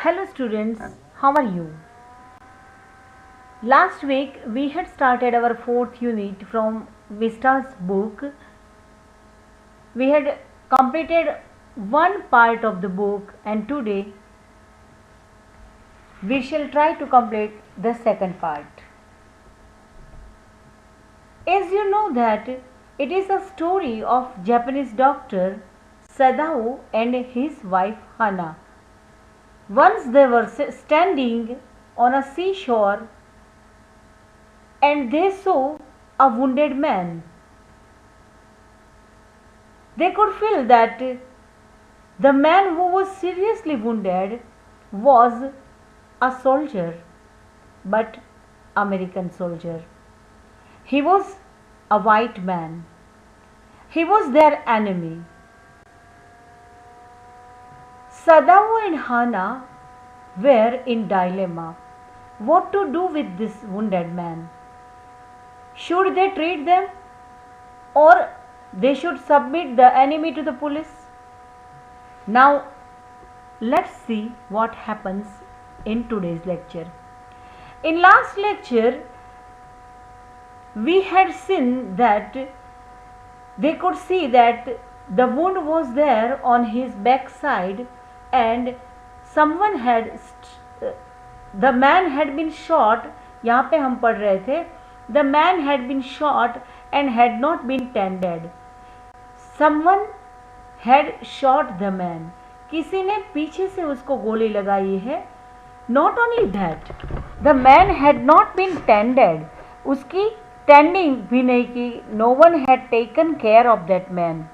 Hello students, how are you? Last week we had started our fourth unit from Vista's book. We had completed one part of the book and today we shall try to complete the second part. As you know that it is a story of Japanese doctor Sadao and his wife Hana. Once they were standing on a seashore and they saw a wounded man. They could feel that the man who was seriously wounded was a soldier, but American soldier. He was a white man. He was their enemy. Sadao and Hana were in dilemma. What to do with this wounded man? Should they treat them or they should submit the enemy to the police? Now let's see what happens in today's lecture. In last lecture we had seen that they could see that the wound was there on his backside and someone had the man had been shot. यहाँ पे हम पढ़ रहे थे the man had been shot and had not been tended. Someone had shot the man. किसी ने पीछे से उसको गोली लगाई है. Not only that, the man had not been tended. उसकी tending भी नहीं की. No one had taken care of that man.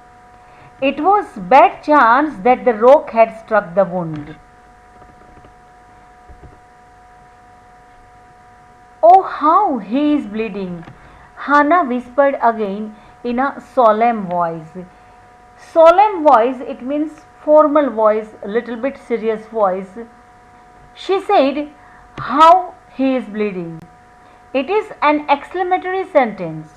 It was bad chance that the rock had struck the wound. Oh, how he is bleeding, Hana whispered again in a solemn voice. Solemn voice, it means formal voice, a little bit serious voice. She said, how he is bleeding. It is an exclamatory sentence.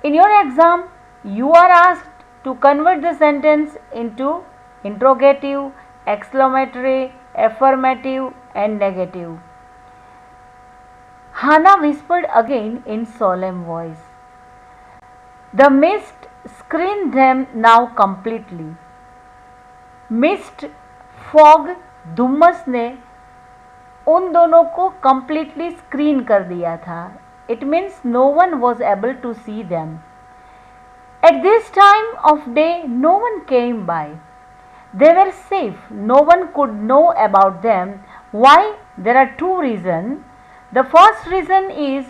In your exam, you are asked to convert the sentence into interrogative, exclamatory, affirmative and negative. Hana whispered again in solemn voice. The mist screened them now completely. Mist, fog, Dumas ने उन दोनों को completely screen कर दिया था. It means no one was able to see them. At this time of day, no one came by. They were safe. No one could know about them. Why? There are two reasons. The first reason is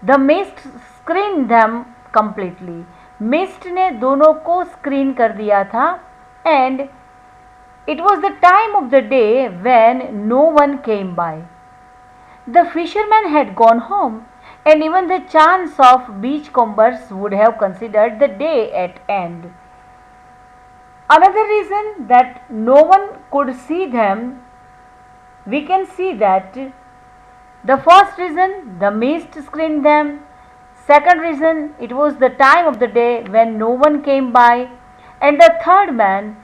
the mist screened them completely. Mist ने दोनों को screen कर दिया था and it was the time of the day when no one came by. The fishermen had gone home and even the chance of beachcombers would have considered the day at end. Another reason that no one could see them, we can see that the first reason, the mist screened them. Second reason, it was the time of the day when no one came by. And the third man,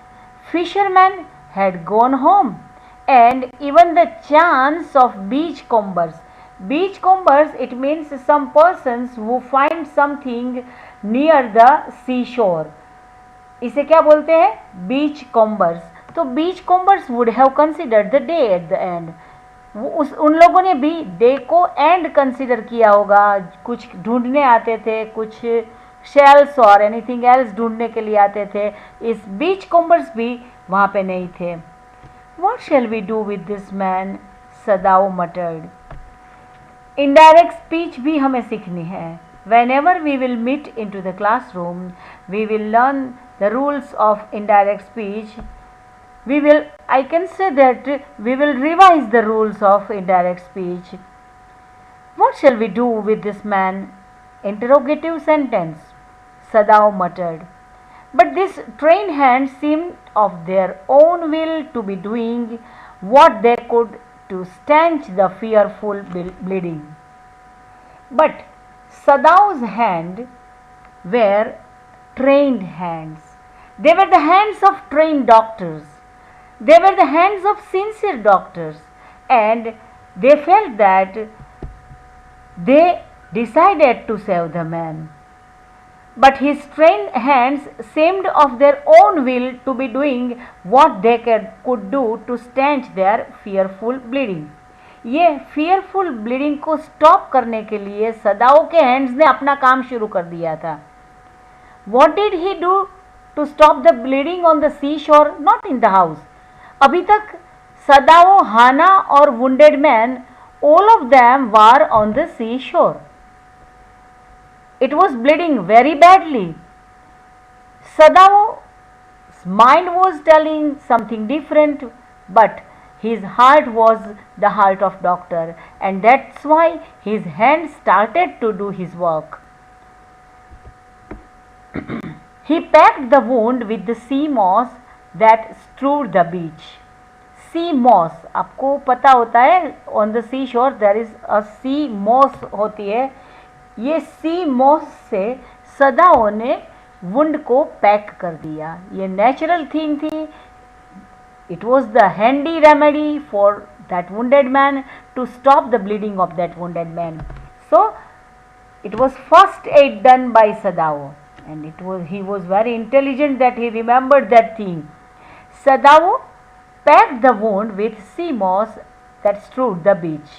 fishermen had gone home. And even the chance of beachcombers. Beachcombers, it means some persons who find something near the seashore. इसे क्या बोलते हैं? Beachcombers. तो beachcombers would have considered the day at the end. उन लोगों ने भी day को एंड कंसिडर किया होगा. कुछ ढूंढने आते थे, कुछ शेल्स और एनीथिंग एल्स ढूंढने के लिए आते थे. इस बीच कॉम्बर्स भी वहाँ पे नहीं थे. What shall we do with this man? Sadao मटर्ड. Indirect speech भी हमें सीखनी है. Whenever we will meet into the classroom, we will learn the rules of indirect speech. I can say that we will revise the rules of indirect speech. What shall we do with this man? Interrogative sentence, Sadao muttered. But these trained hands seemed of their own will to be doing what they could to stanch the fearful bleeding. But Sadao's hands were trained hands. They were the hands of trained doctors. They were the hands of sincere doctors, and they felt that they decided to save the man. But his trained hands seemed of their own will to be doing what they could do to stanch their fearful bleeding. ये fearful bleeding को stop करने के लिए सदाओ के hands ने अपना काम शुरू कर दिया था. What did he do to stop the bleeding on the seashore? Not in the house. अभी तक सदाओ, हाना और wounded man, all of them were on the seashore. It was bleeding very badly. Sadao's mind was telling something different, but his heart was the heart of doctor, and that's why his hands started to do his work. He packed the wound with the sea moss that strewed the beach. Sea moss, आपको पता होता है on the seashore there is a sea moss होती है. ये सी moss से सदाओं ने wound को पैक कर दिया. ये नेचुरल थिंग थी. It was the handy remedy for that wounded man to stop the bleeding of that wounded man. So it was first aid done by Sadao, and he was very intelligent that he remembered that thing. Sadao packed the wound with sea moss that strewed the beach.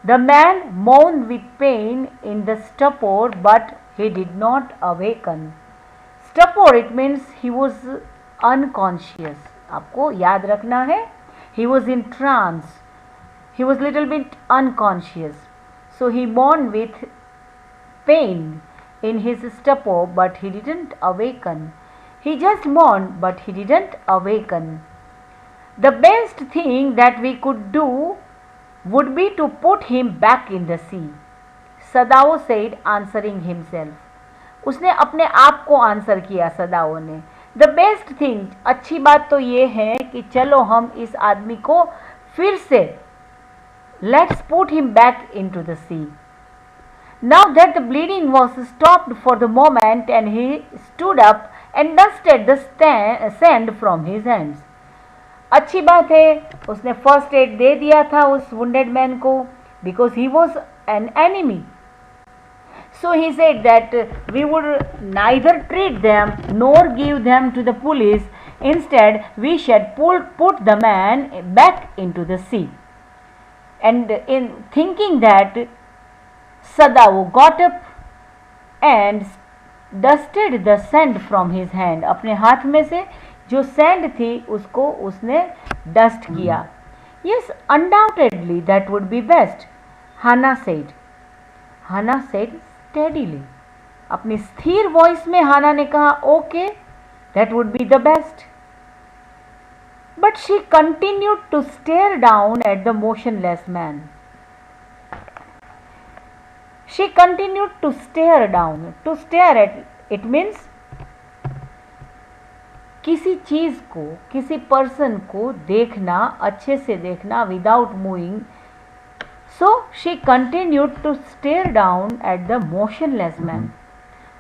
The man moaned with pain in the stupor, but he did not awaken. Stupor, it means he was unconscious. आपको याद रखना है. He was in trance. He was little bit unconscious. So he moaned with pain in his stupor, but he didn't awaken. He just moaned, but he didn't awaken. The best thing that we could do would be to put him back in the sea. Sadao said, answering himself. उसने अपने आप को answer किया सदाओ ने. The best thing, अच्छी बात तो ये है कि चलो हम इस आदमी को फिर से let's put him back into the sea. Now that the bleeding was stopped for the moment and he stood up and dusted the sand from his hands. अच्छी बात है, उसने फर्स्ट एड दे दिया था उस वुंडेड मैन को, because he was an enemy. So he said that we would neither treat them nor give them to the police. Instead we should put the man back in to the sea. And in thinking that Sadao got up and dusted the sand from his hand. अपने हाथ में से जो sand थी उसको उसने dust किया. Yes, undoubtedly that would be best, Hana said. Hana said steadily. अपनी स्थिर वॉइस में हाना ने कहा, okay, that would be the best. But she continued to stare down at the motionless man. She continued to stare down. To stare at, it means किसी चीज़ को, किसी person को देखना, अच्छे से देखना without moving. So she continued to stare down at the motionless man.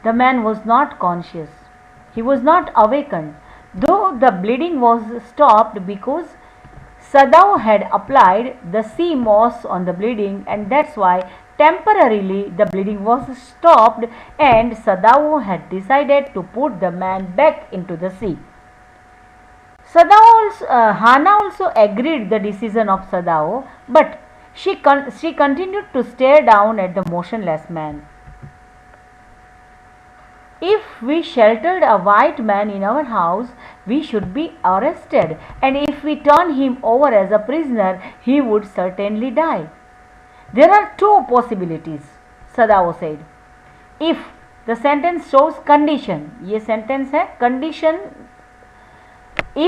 The man was not conscious. He was not awakened, though the bleeding was stopped because Sadao had applied the sea moss on the bleeding, and that's why temporarily the bleeding was stopped, and Sadao had decided to put the man back into the sea. Hana also agreed the decision of Sadao, but she continued to stare down at the motionless man. If we sheltered a white man in our house, we should be arrested, and if we turn him over as a prisoner, he would certainly die. There are two possibilities, Sadao said. If the sentence shows condition, ये sentence है condition.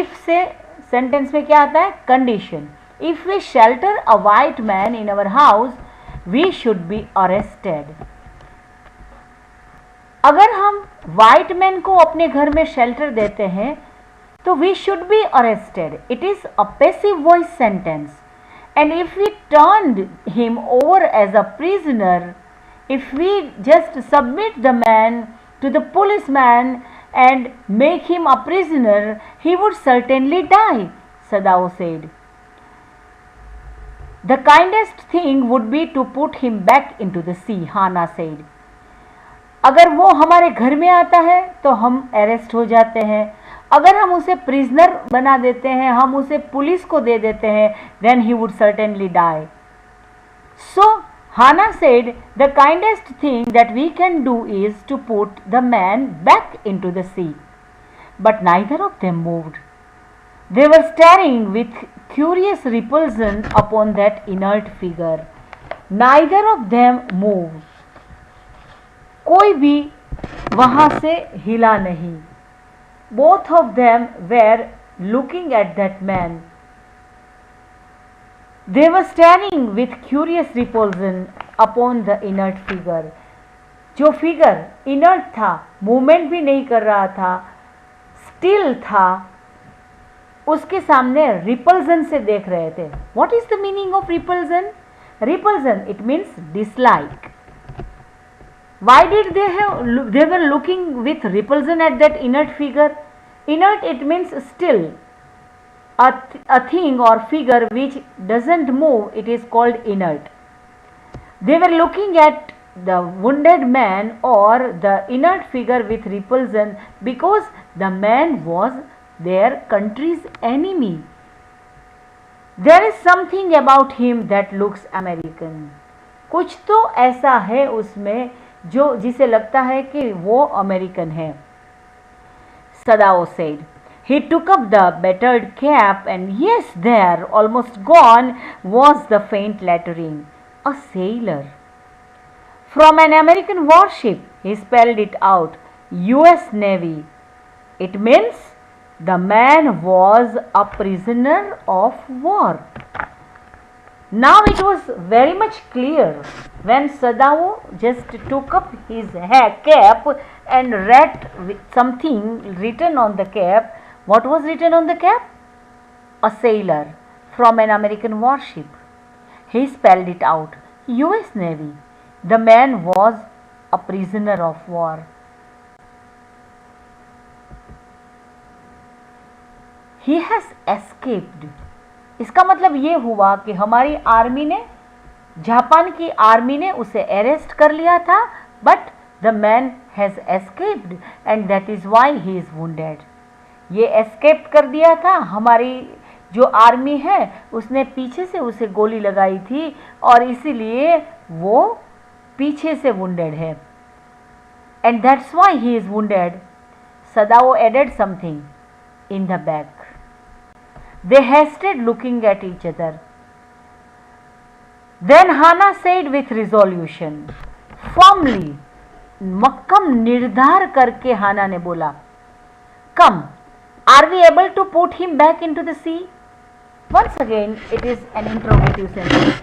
If से sentence में क्या आता है? Condition. If we shelter a white man in our house, we should be arrested. अगर हम white man को अपने घर में शेल्टर देते हैं तो we should be arrested. It is a passive voice sentence. And if we turn him over as a prisoner, if we just submit the man to the police man and make him a prisoner, he would certainly die. Sadao said. The kindest thing would be to put him back into the sea, Hana said. अगर वो हमारे घर में आता है तो हम arrest हो जाते हैं, अगर हम उसे प्रिजनर बना देते हैं, हम उसे पुलिस को दे देते हैं, then he would certainly die. So Hana said, the kindest thing that we can do is to put the man back into the sea. But neither of them moved. They were staring with curious repulsion upon that inert figure. Neither of them moved. कोई भी वहां से हिला नहीं. Both of them were looking at that man. They were staring with curious repulsion upon the inert figure. जो figure inert था, movement भी नहीं कर रहा था, स्टिल था, उसके सामने रिपल्जन से देख रहे थे. What is the meaning of repulsion? Repulsion, it means dislike. Why did they were looking with repulsion at that inert figure? Inert, it means still. A thing or figure which doesn't move, it is called inert. They were looking at the wounded man or the inert figure with repulsion because the man was their country's enemy. There is something about him that looks American. कुछ तो ऐसा है उसमें जो जिसे लगता है कि वो अमेरिकन है. Sadao said. He took up the battered cap and yes, there, almost gone, was the faint lettering. A sailor. From an American warship, he spelled it out. US Navy. It means the man was a prisoner of war. Now it was very much clear when Sadao just took up his cap and read something written on the cap. What was written on the cap? A sailor from an American warship. He spelled it out. US Navy. The man was a prisoner of war. He has escaped. इसका मतलब ये हुआ कि हमारी army ने, Japan की army ने उसे अरेस्ट कर लिया था, but the man has escaped and that is why he is wounded. ये एस्केप कर दिया था. हमारी जो आर्मी है उसने पीछे से उसे गोली लगाई थी और इसीलिए वो पीछे से वुंडेड है. And that's why he is wounded. Sadao added something in the back. They hasted looking at each other. Then Hana said with resolution, firmly, मक्कम निर्धार करके हाना ने बोला, Come, are we able to put him back into the sea? Once again, it is an interrogative sentence.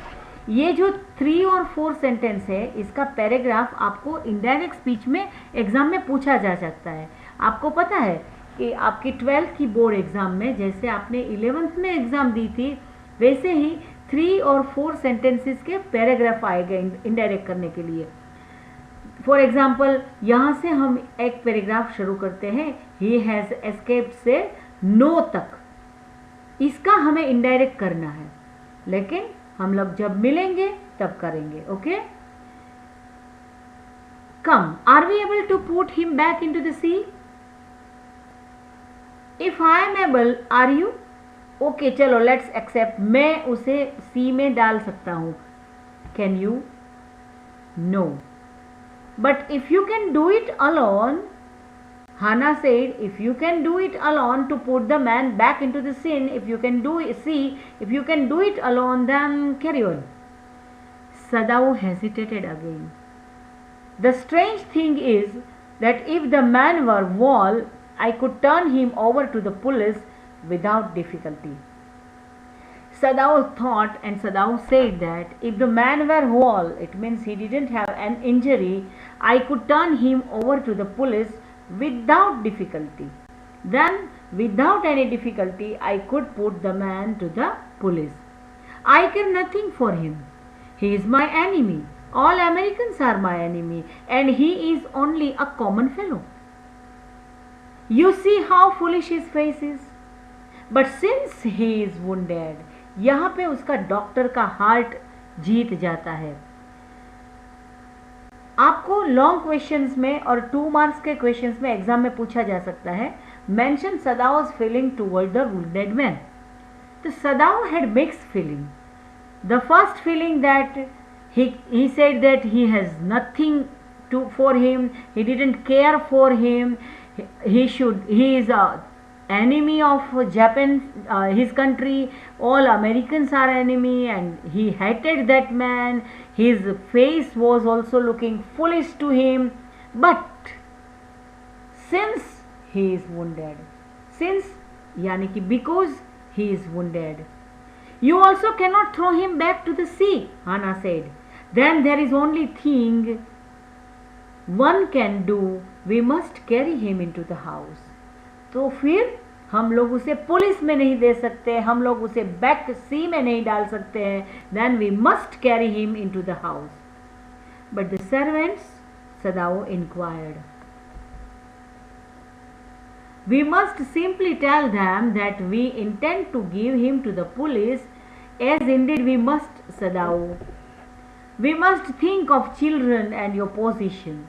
ये जो 3 और 4 sentence है, इसका paragraph आपको इनडायरेक्ट स्पीच में एग्जाम में पूछा जा सकता है. आपको पता है कि आपकी 12th की बोर्ड एग्ज़ाम में जैसे आपने 11th में एग्ज़ाम दी थी, वैसे ही 3 और 4 सेंटेंसेस के पैराग्राफ आएगा इनडायरेक्ट करने के लिए. फॉर एग्जाम्पल, यहाँ से हम एक पैराग्राफ शुरू करते हैं, ही हैज़ एस्केप्ड से नो तक. इसका हमें इनडायरेक्ट करना है, लेकिन हम लोग जब मिलेंगे तब करेंगे. Okay. Come, are we able to put him back into the sea? If I am able, are you? Okay, चलो let's accept. मैं उसे सी में डाल सकता हूँ. Can you? No. But if you can do it alone, Hana said, if you can do it alone to put the man back into the sin, if you can do it, if you can do it alone, then carry on. Sadao hesitated again. The strange thing is that if the man were Wall, I could turn him over to the police without difficulty. Sadao thought, and Sadao said that if the man were whole, it means he didn't have an injury, I could turn him over to the police without difficulty. Then, without any difficulty, I could put the man to the police. I care nothing for him. He is my enemy. All Americans are my enemy, and he is only a common fellow. You see how foolish his face is. But since he is wounded, यहाँ पे उसका doctor का heart जीत जाता है। आपको long questions में और 2 marks के क्वेश्चंस में एग्जाम में पूछा जा सकता है, mention Sadao's feeling toward the wounded man. तो Sadao had mixed feeling. The first feeling that he said that he has nothing for him, he didn't care for him, he is a enemy of Japan, his country, all Americans are enemy and he hated that man, his face was also looking foolish to him, but since he is wounded, since yani ki because he is wounded, you also cannot throw him back to the sea, Hannah said. Then there is only thing one can do, we must carry him into the house. तो फिर हम लोग उसे police में नहीं दे सकते, हम लोग उसे बैक सी में नहीं डाल सकते हैं. Then we must carry him into the house. But the servants, Sadao inquired. We must simply tell them that we intend to give him to the police, as indeed we must, Sadao. We must think of children and your position.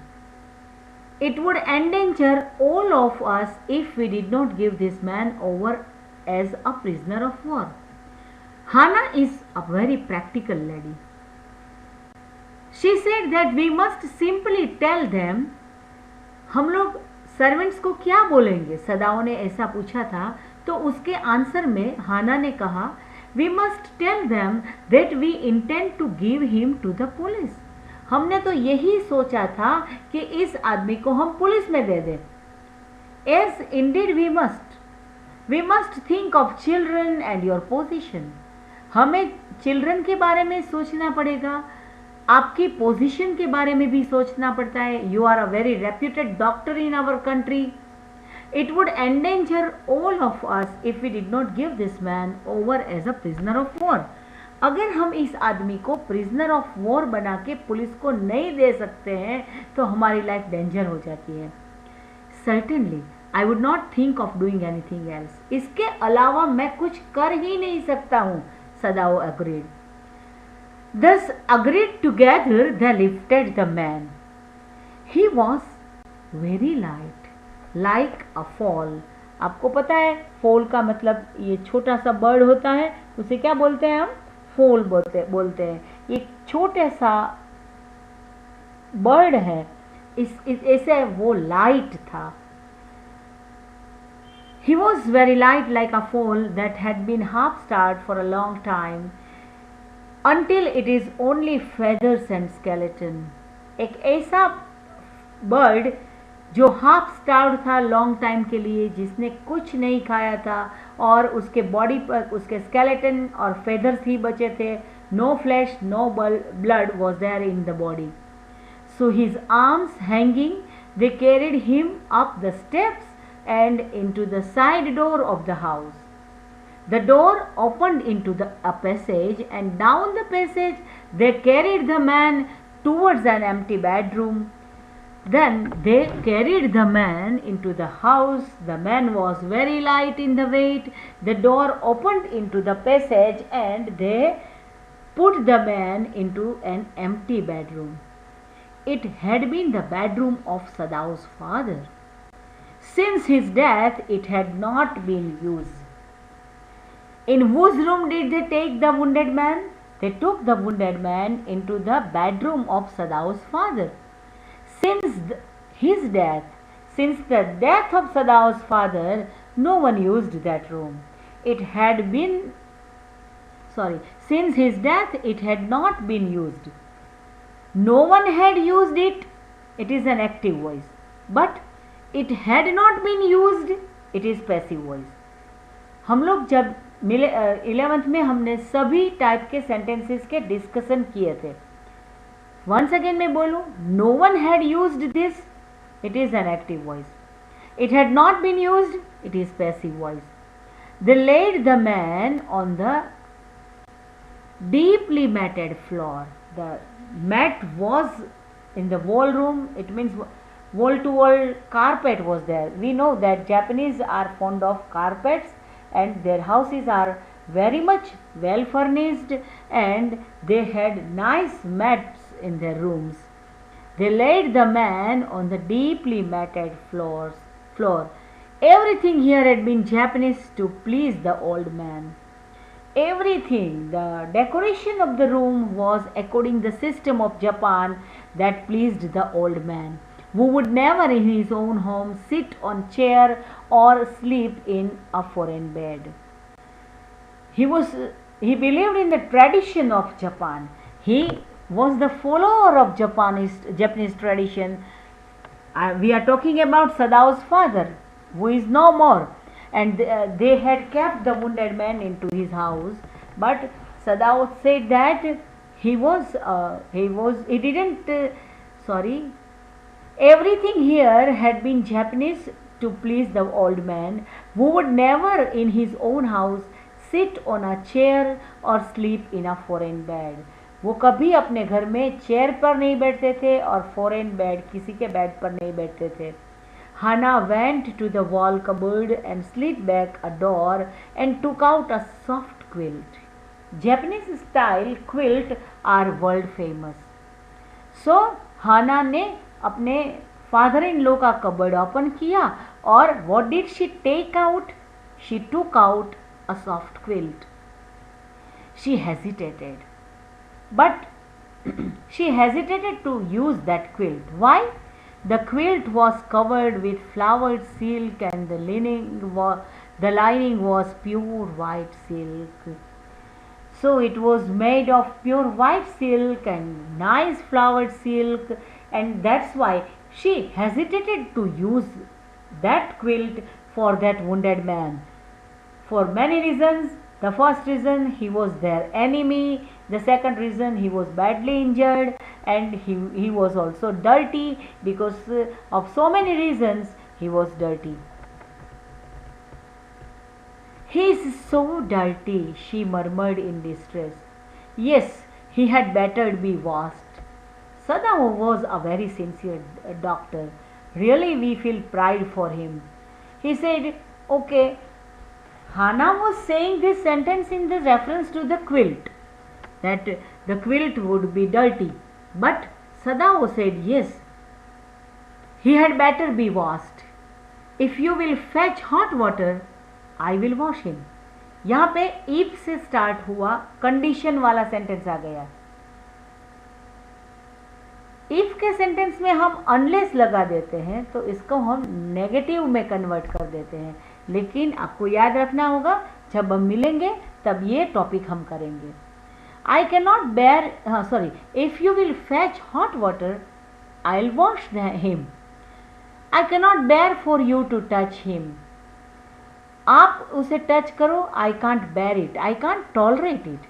It would endanger all of us if we did not give this man over as a prisoner of war. Hannah is a very practical lady. She said that we must simply tell them. हम लोग servants को क्या बोलेंगे? सदाओ ने ऐसा पूछा था, तो उसके आंसर में हाना ने कहा, we must tell them that we intend to give him to the police. हमने तो यही सोचा था कि इस आदमी को हम पुलिस में दे दें. As indeed we must think of children and your position. हमें चिल्ड्रन के बारे में सोचना पड़ेगा, आपकी पोजीशन के बारे में भी सोचना पड़ता है. You are a very reputed doctor in our country. It would endanger all of us if we did not give this man over as a prisoner of war. अगर हम इस आदमी को प्रिजनर ऑफ वॉर बना के police को नहीं दे सकते हैं तो हमारी लाइफ डेंजर हो जाती है. Certainly I would not think of doing anything else. इसके अलावा मैं कुछ कर ही नहीं सकता हूँ. सदाओ agreed. Thus agreed together, they lifted the man. He was very light, like a fowl. आपको पता है फोल का मतलब ये छोटा सा बर्ड होता है, उसे क्या बोलते हैं हम? फोल बोलते हैं. ये छोटे सा बर्ड है, ऐसे वो लाइट था. He was very light like a fowl that had been half starved for a long time, until it is only feathers and skeleton. एक ऐसा बर्ड जो हाफ स्टार्व्ड था लॉन्ग टाइम के लिए, जिसने कुछ नहीं खाया था और उसके बॉडी पर उसके स्केलेटन और फेदर्स ही बचे थे. No flesh, no blood was there in the body. So his arms hanging, they carried him up the steps and into the side door of the house. The door opened into a passage, and down the passage they carried the man towards an empty bedroom. Then they carried the man into the house. The man was very light in the weight. The door opened into the passage, and they put the man into an empty bedroom. It had been the bedroom of Sadao's father. Since his death, it had not been used. In whose room did they take the wounded man? They took the wounded man into the bedroom of Sadao's father. Since the death of Sadao's father, no one used that room. Since his death, it had not been used. No one had used it. It is an active voice. But it had not been used. It is passive voice. हम लोग जब 11th में हमने सभी type के sentences के discussion किए थे. वंस अगेन मैं बोलूं, no one had used this, it is an active voice. It had not been used, it is passive voice. They led the man on the deeply matted floor. The mat was in the wall room. It means wall to wall carpet was there. We know that Japanese are fond of carpets and their houses are very much well furnished, and they had nice mats in their rooms. They laid the man on the deeply matted floor. Everything here had been Japanese to please the old man. Everything, the decoration of the room was according the system of Japan that pleased the old man, who would never in his own home sit on chair or sleep in a foreign bed. He was he believed in the tradition of Japan. He was the follower of Japanese tradition. We are talking about Sadao's father, who is no more, and they had kept the wounded man into his house. But Sadao said that he didn't sorry. Everything here had been Japanese to please the old man, who would never in his own house sit on a chair or sleep in a foreign bed. वो कभी अपने घर में chair पर नहीं बैठते थे और फॉरेन बेड किसी के बेड पर नहीं बैठते थे. Hana went to the wall cupboard and slid back a door and took out a soft quilt. Japanese style quilt are world famous. So Hana ने अपने फादर इन लो का कबर्ड ओपन किया और what did she take out? She took out a soft quilt. She hesitated. But she hesitated to use that quilt. Why? The quilt was covered with flowered silk and the lining was pure white silk. So it was made of pure white silk and nice flowered silk, and that's why she hesitated to use that quilt for that wounded man. For many reasons. The first reason, he was their enemy. The second reason, he was badly injured, and he was also dirty. Because of so many reasons, he was dirty. He is so dirty, she murmured in distress. Yes, he had better be washed. Sadao was a very sincere doctor. Really, we feel pride for him. He said, okay. Hana was saying this sentence in the reference to the quilt, that the quilt would be dirty. But Sadao said, yes, he had better be washed. If you will fetch hot water, I will wash him. यहाँ पे if से start हुआ condition वाला sentence आ गया. if के sentence में हम unless लगा देते हैं तो इसको हम नेगेटिव में कन्वर्ट कर देते हैं. लेकिन आपको याद रखना होगा, जब हम मिलेंगे तब ये टॉपिक हम करेंगे. I can not bear sorry if you will fetch hot water I will wash him. I can not bear for you to touch him. आप उसे टच करो, I can't bear it, I can't tolerate it.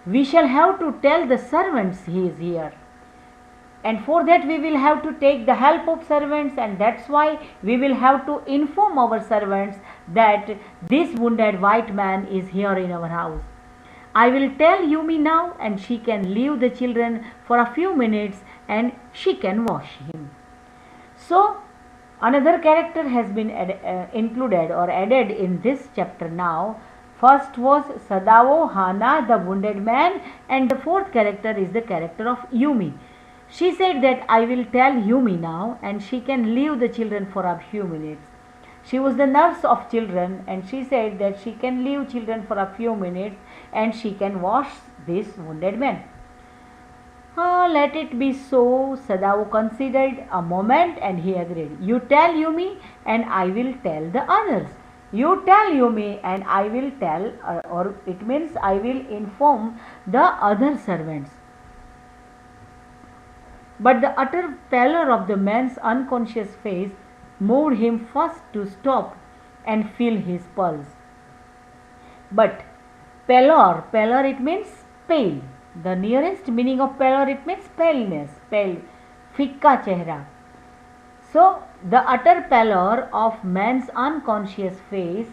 We shall have to tell the servants he is here. And for that we will have to take the help of servants, and that's why we will have to inform our servants that this wounded white man is here in our house. I will tell Yumi now, and she can leave the children for a few minutes and she can wash him. So another character has been included or added in this chapter now. First was Sadao, Hana, the wounded man, and the fourth character is the character of Yumi. She said that I will tell Yumi now, and she can leave the children for a few minutes. She was the nurse of children, and she said that she can leave children for a few minutes and she can wash this wounded man. Let it be so. Sadao considered a moment and he agreed. You tell Yumi and I will tell the others. You tell Yumi and I will tell, or it means I will inform the other servants. But the utter pallor of the man's unconscious face moved him first to stop and feel his pulse. But pallor it means pale. The nearest meaning of pallor it means paleness, pale, फिक्का चेहरा. So the utter pallor of man's unconscious face,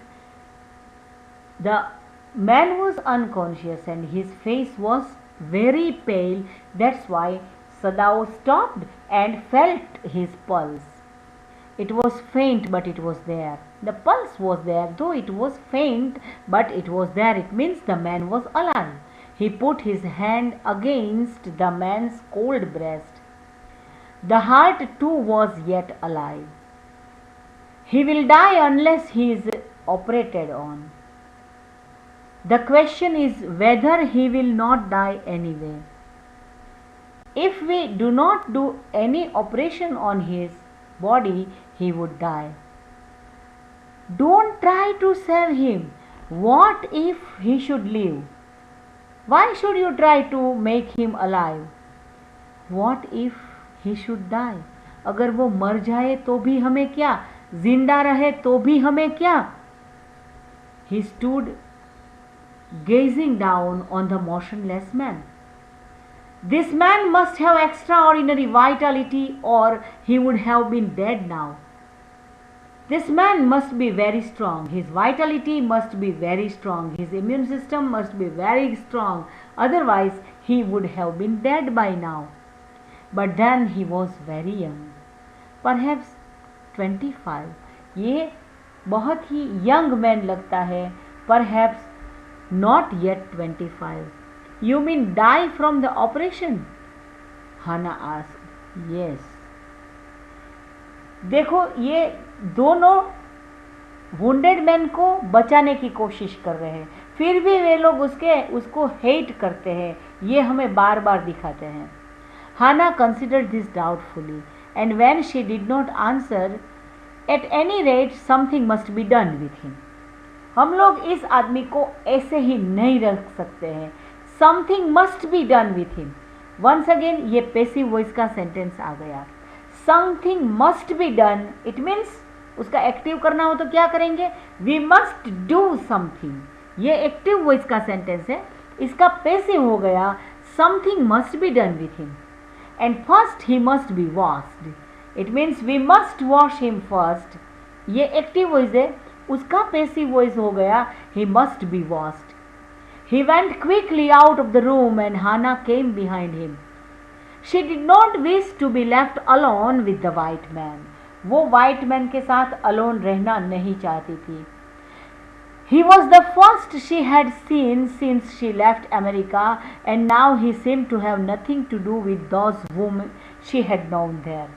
the man was unconscious and his face was very pale. That's why Sadao stopped and felt his pulse. It was faint, but it was there. The pulse was there, though it was faint, but it was there. It means the man was alive. He put his hand against the man's cold breast. The heart too was yet alive. He will die unless he is operated on. The question is whether he will not die anyway. If we do not do any operation on his body, he would die. Don't try to save him. What if he should live? Why should you try to make him alive? What if he should die? अगर वो मर जाए तो भी हमें क्या, जिंदा रहे तो भी हमें क्या? He stood gazing down on the motionless man. This man must have extraordinary vitality, or he would have been dead now. This man must be very strong. His vitality must be very strong. His immune system must be very strong. Otherwise, he would have been dead by now. But then he was very young. Perhaps 25. ये बहुत ही young man लगता है. Perhaps not yet 25. You mean die from the operation? Hannah asked. Yes. देखो ये दोनों wounded man को बचाने की कोशिश कर रहे हैं, फिर भी वे लोग उसको हेट करते हैं. ये हमें बार बार दिखाते हैं. Hannah considered this doubtfully, and when she did not answer, at any rate something must be done with him. हम लोग इस आदमी को ऐसे ही नहीं रख सकते हैं. Something must be done with him. Once again ये पैसिव वॉइस का सेंटेंस आ गया. Something must be done. It means उसका एक्टिव करना हो तो क्या करेंगे? We must do something. ये एक्टिव वॉइस का सेंटेंस है. इसका पैसिव हो गया. Something must be done with him. And first he must be washed. It means we must wash him first. ये एक्टिव वॉइस है. उसका पैसिव वॉइस हो गया. He must be washed. He went quickly out of the room and Hannah came behind him. She did not wish to be left alone with the white man. वो white man के साथ alone रहना नहीं चाहती थी. He was the first she had seen since she left America, and now he seemed to have nothing to do with those whom she had known there.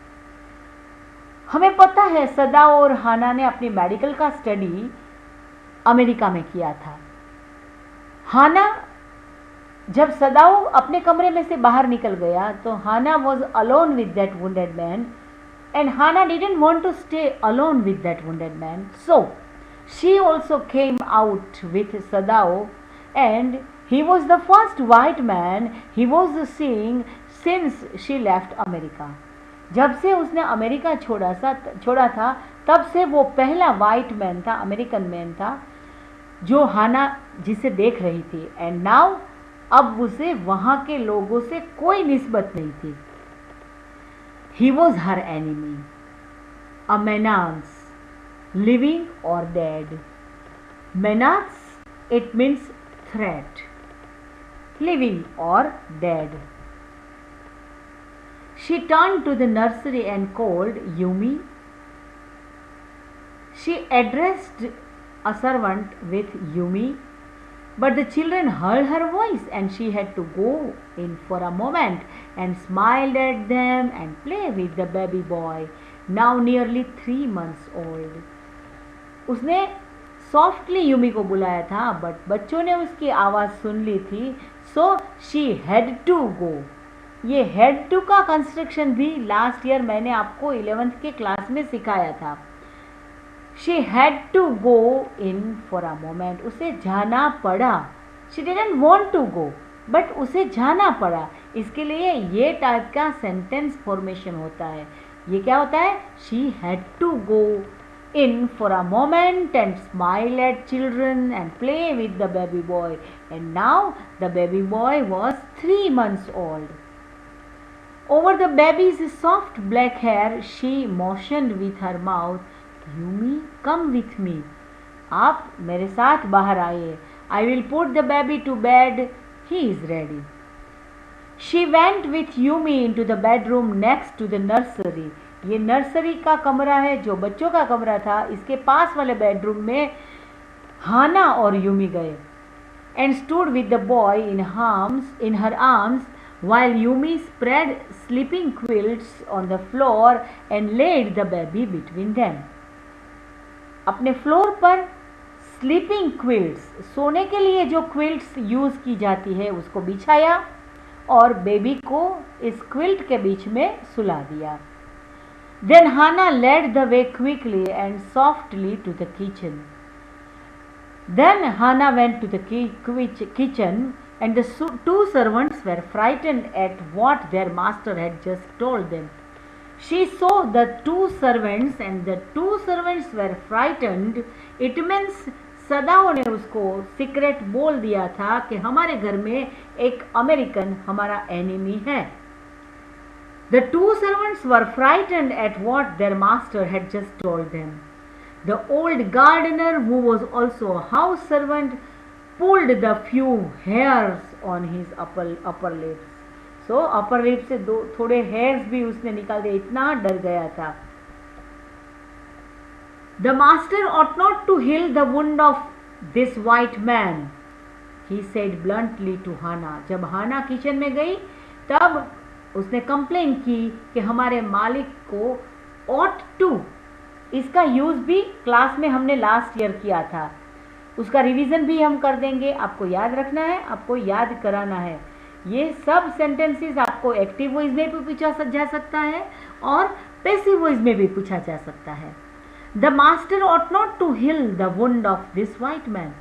हमें पता है सदाओ और हाना ने अपनी मेडिकल का स्टडी अमेरिका में किया था. हाना जब सदाओ अपने कमरे में से बाहर निकल गया तो Hana was alone with that wounded man, and Hana didn't want to stay alone with that wounded man. So she also came out with Sadao, and he was the first white man he was seeing since she left America. जब से उसने America छोड़ा था तब से वो पहला white man था, अमेरिकन मैन था जो हाना जिसे देख रही थी. एंड नाउ अब उसे वहां के लोगों से कोई निस्बत नहीं थी. He was her enemy, a menace, living or dead. Menace it means threat, living or dead. She turned to the nursery and called, Yumi. She addressed a servant with Yumi, but the children heard her voice and she had to go in for a moment and smiled at them and play with the baby boy, now nearly 3 months old. उसने softly Yumi को बुलाया था, but बच्चों ने उसकी आवाज़ सुन ली थी, so she had to go. ये हेड टू का कंस्ट्रक्शन भी लास्ट ईयर मैंने आपको 11th के क्लास में सिखाया था. She had to go in for a moment. उसे जाना पड़ा. She didn't want to go, but उसे जाना पड़ा. इसके लिए ये टाइप का सेंटेंस फॉर्मेशन होता है. ये क्या होता है? She had to go in for a moment and smile at children and play with the baby boy. And now the baby boy was 3 months old. Over the baby's soft black hair, she motioned with her mouth, Yumi, come with me. आप मेरे साथ बाहर आइए. I will put the baby to bed. He is ready. She went with Yumi into the bedroom next to the nursery. ये nursery का कमरा है जो बच्चों का कमरा था, इसके पास वाले बेडरूम में हाना और यूमी गए and stood with the boy in her arms while Yumi spread sleeping quilts on the floor and laid the baby between them. अपने फ्लोर पर स्लीपिंग क्विल्ट्स, सोने के लिए जो क्विल्ट्स यूज़ की जाती है उसको बिछाया और बेबी को इस क्विल्ट के बीच में सुला दिया. Then Hannah led the way quickly and softly to the kitchen. Then Hannah went to the kitchen and the two servants were frightened at what their master had just told them. She saw the two servants and the two servants were frightened. It means सदाओं ने उसको secret बोल दिया था कि हमारे घर में एक अमेरिकन हमारा एनिमी है. The two servants were frightened at what their master had just told them. The old gardener, who was also a house servant, pulled the few hairs on his upper lips. So upper lips से थोड़े hairs भी उसने निकाल दिए, इतना डर गया था. The master ought not to heal the wound of this white man, he said bluntly to Hannah. जब हाना किचन में गई तब उसने कंप्लेन की कि हमारे मालिक को ought to, इसका यूज़ भी क्लास में हमने लास्ट ईयर किया था, उसका रिवीजन भी हम कर देंगे. आपको याद रखना है, आपको याद कराना है. ये सब सेंटेंसेस आपको एक्टिव वॉइस में भी पूछा जा सकता है और पैसिव वॉइस में भी पूछा जा सकता है. The master ought not to heal the wound of this white man.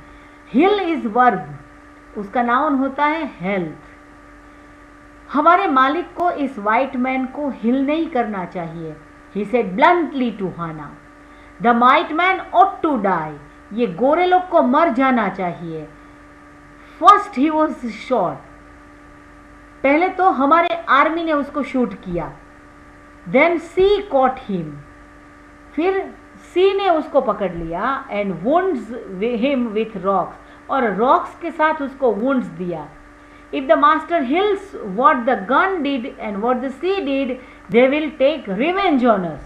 Heal is verb, उसका नाउन होता है हेल्थ. हमारे मालिक को इस वाइट मैन को हिल नहीं करना चाहिए. He said bluntly to Hannah. The white man ought to die. ये गोरे लोग को मर जाना चाहिए. First he was shot. पहले तो हमारे आर्मी ने उसको शूट किया. Then C caught him. फिर C ने उसको पकड़ लिया and wounds him with rocks. और rocks के साथ उसको wounds दिया. If the master heals what the gun did and what the sea did, they will take revenge on us.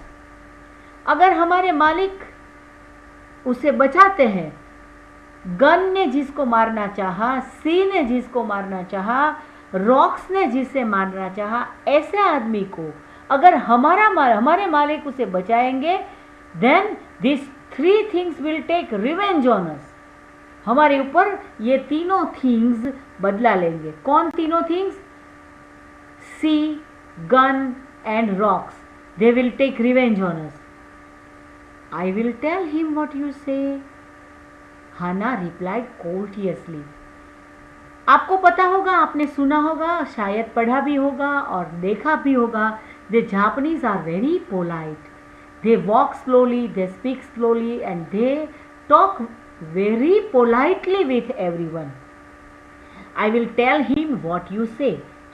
अगर हमारे मालिक उसे बचाते हैं, गन ने जिसको मारना चाहा, सी ने जिसको मारना चाहा, रॉक्स ने जिसे मारना चाहा, ऐसे आदमी को अगर हमारे मालिक उसे बचाएंगे, then these three things will take revenge on us. हमारे ऊपर ये तीनों थिंग्स बदला लेंगे. कौन तीनों things? Sea, gun and rocks. They will take revenge on us. I will tell him what you say, Hana replied कोर्टियसली. आपको पता होगा, आपने सुना होगा, शायद पढ़ा भी होगा और देखा भी होगा. The Japanese are very polite. They walk slowly, they speak slowly and they talk very politely with everyone. I will tell him what you say.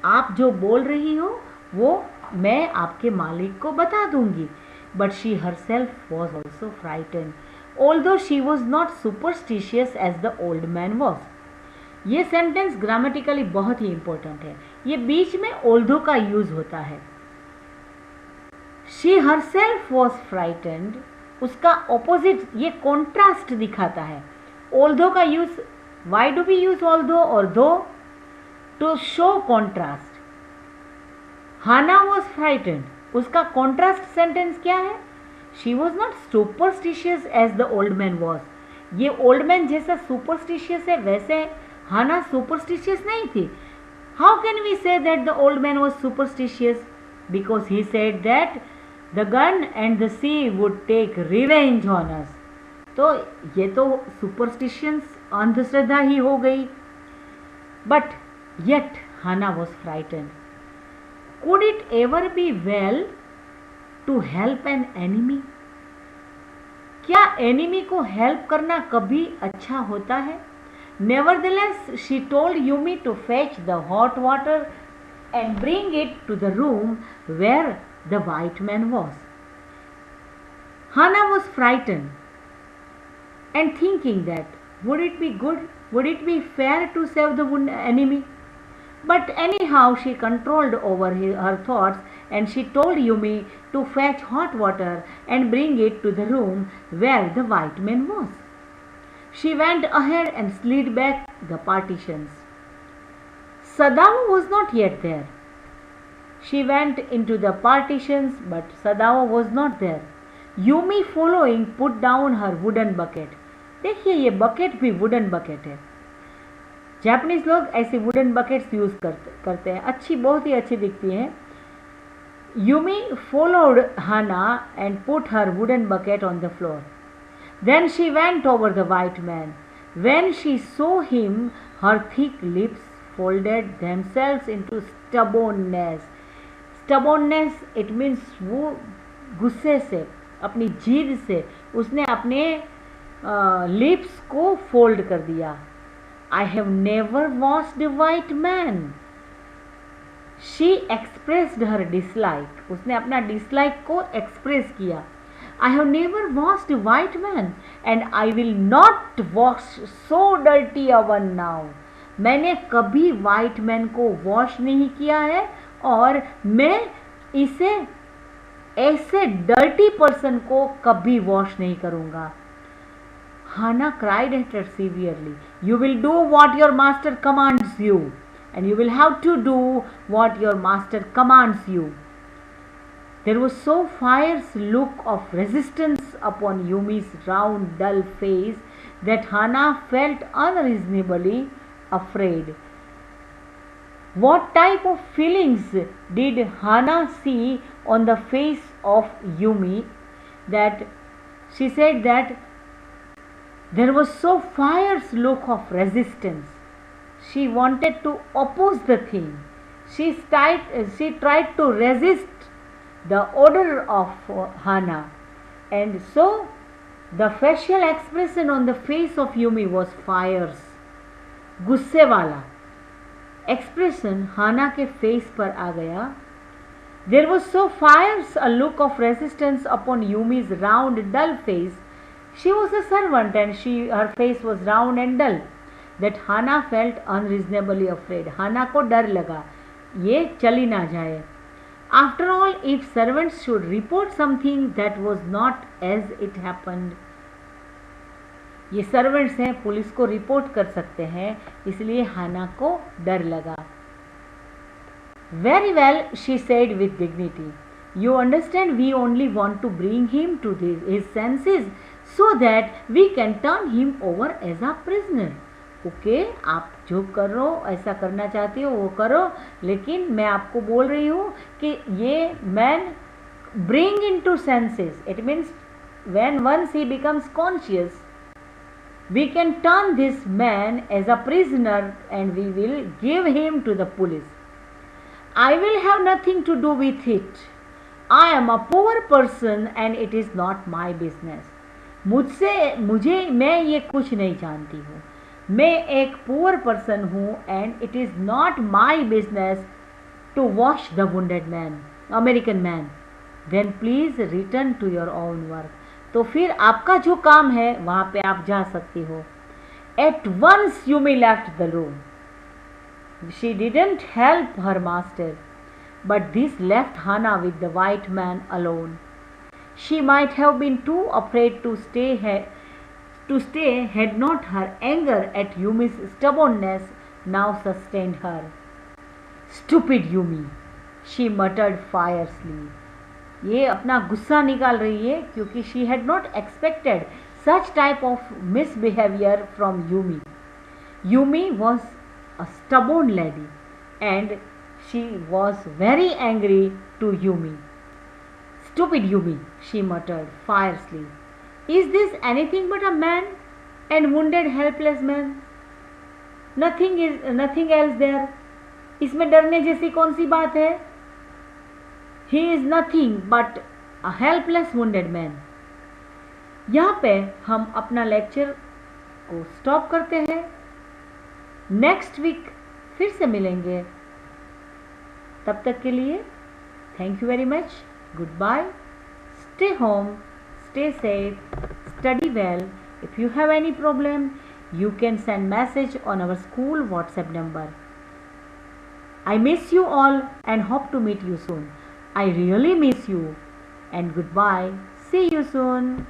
आप जो बोल रही हो वो मैं आपके मालिक को बता दूंगी. But she herself was also frightened, although she was not superstitious as the old man was. ये सेंटेंस ग्रामेटिकली बहुत ही इंपॉर्टेंट है. ये बीच में although का यूज होता है. She herself was frightened, उसका ऑपोजिट, ये कॉन्ट्रास्ट दिखाता है. ऑल्दो का use, why do we use although और though? To show contrast. Hana was frightened, उसका कॉन्ट्रास्ट सेंटेंस क्या है? She was not superstitious as the old man was. ये ओल्ड मैन जैसा सुपरस्टिशियस है वैसे हाना सुपरस्टिशियस नहीं थी. How can we say that the old man was superstitious? Because he said that The gun and the sea would take revenge on us. तो ये तो superstitions, अंधश्रद्धा ही हो गई. But yet Hannah was frightened. Could it ever be well to help an enemy? क्या enemy को help करना कभी अच्छा होता है? Nevertheless, she told Yumi to fetch the hot water and bring it to the room where the white man was. Hannah was frightened and thinking that would it be good, would it be fair to save the enemy? But anyhow she controlled over her thoughts and she told Yumi to fetch hot water and bring it to the room where the white man was. She went ahead and slid back the partitions. Sadao was not yet there. She went into the partitions, but Sadao was not there. Yumi following put down her wooden bucket. देखिए ये bucket भी wooden bucket है. Japanese लोग ऐसे wooden buckets use करते हैं. अच्छी, बहुत ही अच्छी दिखती हैं. Yumi followed Hana and put her wooden bucket on the floor. Then she went over the white man. When she saw him, her thick lips folded themselves into stubbornness. Stubbornness, it means वो गुस्से से, अपनी जिद से उसने अपने lips को fold कर दिया. I have never watched a white man. She expressed her dislike. उसने अपना dislike को express किया. I have never washed a white man and I will not wash so dirty a one now. मैंने कभी white man को wash नहीं किया है और मैं इसे ऐसे dirty person को कभी wash नहीं करूँगा. Hana cried at her severely. You will do what your master commands you, and you will have to do what your master commands you. There was so fierce look of resistance upon Yumi's round, dull face that Hana felt unreasonably afraid. What type of feelings did Hana see on the face of Yumi that she said that there was so fierce look of resistance? She wanted to oppose the thing. She tried to resist the order of Hana, and so the facial expression on the face of Yumi was fierce. गुस्से वाला expression हाना के face पर आ गया. There was so fierce a look of resistance upon Yumi's round, dull face. She was a servant and her face was round and dull, that Hana felt unreasonably afraid. Hana को डर लगा ये चली ना जाए. After all, if servants should report something that was not as it happened, ये servants हैं, police को रिपोर्ट कर सकते हैं, इसलिए हाना को डर लगा. Very well, she said with dignity. You understand, we only want to bring him to his senses so that we can turn him over as a prisoner. Okay, आप जो करो, ऐसा करना चाहती हो वो करो, लेकिन मैं आपको बोल रही हूँ कि ये man bring into senses. It means when once he becomes conscious, we can turn this man as a prisoner and we will give him to the police. I will have nothing to do with it. I am a poor person and it is not my business. मैं ये कुछ नहीं जानती हूँ. मैं एक poor person हूँ and it is not my business to wash the wounded man, American man. Then please return to your own work. तो फिर आपका जो काम है वहाँ पे आप जा सकती हो. At once Yumi left the room. She didn't help her master, but this left Hana with the white man alone. She might have been too afraid to stay had not her anger at Yumi's stubbornness now sustained her. Stupid Yumi, she muttered fiercely. ये अपना गुस्सा निकाल रही है क्योंकि she had not expected such type of misbehavior from Yumi. Yumi was a stubborn lady and she was very angry to Yumi. Stupid Yumi, she muttered fiercely. Is this anything but a man and wounded helpless man? Nothing else there. इसमें डरने जैसी कौन सी बात है? He is nothing but a helpless wounded man. यहाँ पे हम अपना लेक्चर को स्टॉप करते हैं. नेक्स्ट वीक फिर से मिलेंगे. तब तक के लिए thank you very much. Good bye. Stay home, stay safe, study well. If you have any problem, you can send message on our school WhatsApp number. I miss you all and hope to meet you soon. I really miss you. And goodbye. See you soon.